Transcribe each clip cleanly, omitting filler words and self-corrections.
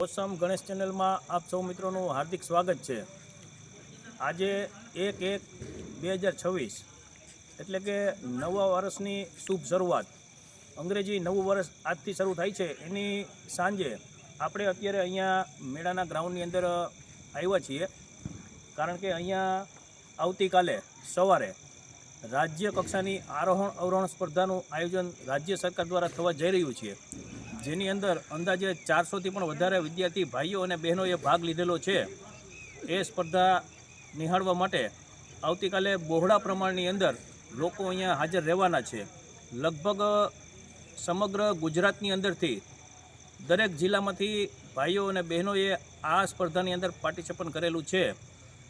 ઓસમ ગણેશ ચેનલમાં આપ સૌ મિત્રોનું હાર્દિક સ્વાગત છે। આજે 1/1/2026 એટલે કે નવા વર્ષની શુભ શરૂઆત, અંગ્રેજી નવું વર્ષ આજથી શરૂ થાય છે। એની સાંજે આપણે અત્યારે અહીંયા મેળાના ગ્રાઉન્ડની અંદર આવ્યા છીએ, કારણ કે અહીંયા આવતીકાલે સવારે રાજ્ય કક્ષાની આરોહણ અવરોહણ સ્પર્ધાનું આયોજન રાજ્ય સરકાર દ્વારા થવા જઈ રહ્યું છે, જેની અંદર અંદાજે 400થી પણ વધારે વિદ્યાર્થી ભાઈઓ અને બહેનોએ ભાગ લીધેલો છે। એ સ્પર્ધા નિહાળવા માટે આવતીકાલે બહોળા પ્રમાણની અંદર લોકો અહીંયા હાજર રહેવાના છે। લગભગ સમગ્ર ગુજરાતની અંદરથી દરેક જિલ્લામાંથી ભાઈઓ અને બહેનોએ આ સ્પર્ધાની અંદર પાર્ટિસિપેટ કરેલું છે,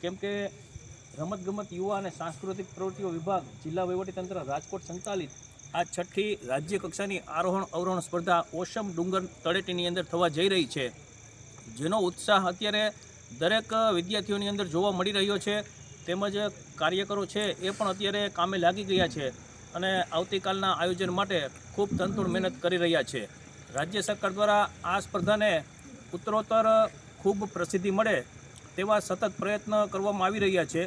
કેમ કે રમતગમત યુવા અને સાંસ્કૃતિક પ્રવૃત્તિઓ વિભાગ જિલ્લા વહીવટીતંત્ર રાજકોટ સંચાલિત આ 6ઠ્ઠી રાજ્ય કક્ષાની આરોહણ અવરોહણ સ્પર્ધા ઓસમ ડુંગર તળેટીની અંદર થવા જઈ રહી છે, જેનો ઉત્સાહ અત્યારે દરેક વિદ્યાર્થીઓની અંદર જોવા મળી રહ્યો છે। તેમજ કાર્યકરો છે એ પણ અત્યારે કામે લાગી ગયા છે અને આવતીકાલના આયોજન માટે ખૂબ તનતોડ મહેનત કરી રહ્યા છે। રાજ્ય સરકાર દ્વારા આ સ્પર્ધાને ઉત્તરોત્તર ખૂબ પ્રસિદ્ધિ મળે તેવા સતત પ્રયત્ન કરવામાં આવી રહ્યા છે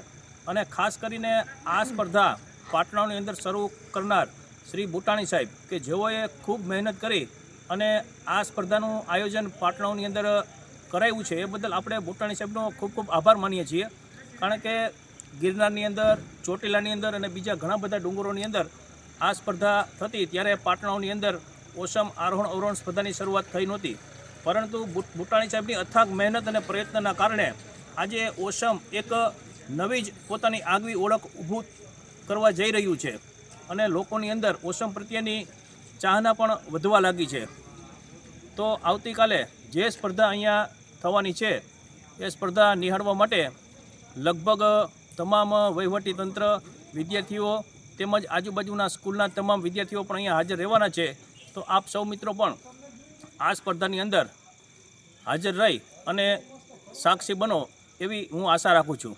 અને ખાસ કરીને આ સ્પર્ધા પાટણાની અંદર શરૂ કરનાર શ્રી બુટાણી સાહેબ કે જેઓએ ખૂબ મહેનત કરી અને આ સ્પર્ધાનું આયોજન પાટણાની અંદર કરાવ્યું છે, એ બદલ આપણે બુટાણી સાહેબનો ખૂબ ખૂબ આભાર માનીએ છીએ। કારણ કે ગિરનારની અંદર, ચોટીલાની અંદર અને બીજા ઘણા બધા ડુંગરોની અંદર આ સ્પર્ધા થતી ત્યારે પાટણાની અંદર ઓસમ આરોહણ અવરોહણ સ્પર્ધાની શરૂઆત થઈ નહોતી, પરંતુ બુટાણી સાહેબની અથાગ મહેનત અને પ્રયત્નના કારણે આજે ઓસમ એક નવી જ પોતાની આગવી ઓળખ ઊભું કરવા જઈ રહ્યું છે અને લોકોની અંદર ઓસમ પ્રત્યેની ચાહના પણ વધવા લાગી છે। તો આવતીકાલે જે સ્પર્ધા અહીંયા થવાની છે એ સ્પર્ધા નિહાળવા માટે લગભગ તમામ વહીવટીતંત્ર, વિદ્યાર્થીઓ તેમજ આજુબાજુના સ્કૂલના તમામ વિદ્યાર્થીઓ પણ અહીંયા હાજર રહેવાના છે। તો આપ સૌ મિત્રો પણ આ સ્પર્ધાની અંદર હાજર રહી અને સાક્ષી બનો એવી હું આશા રાખું છું।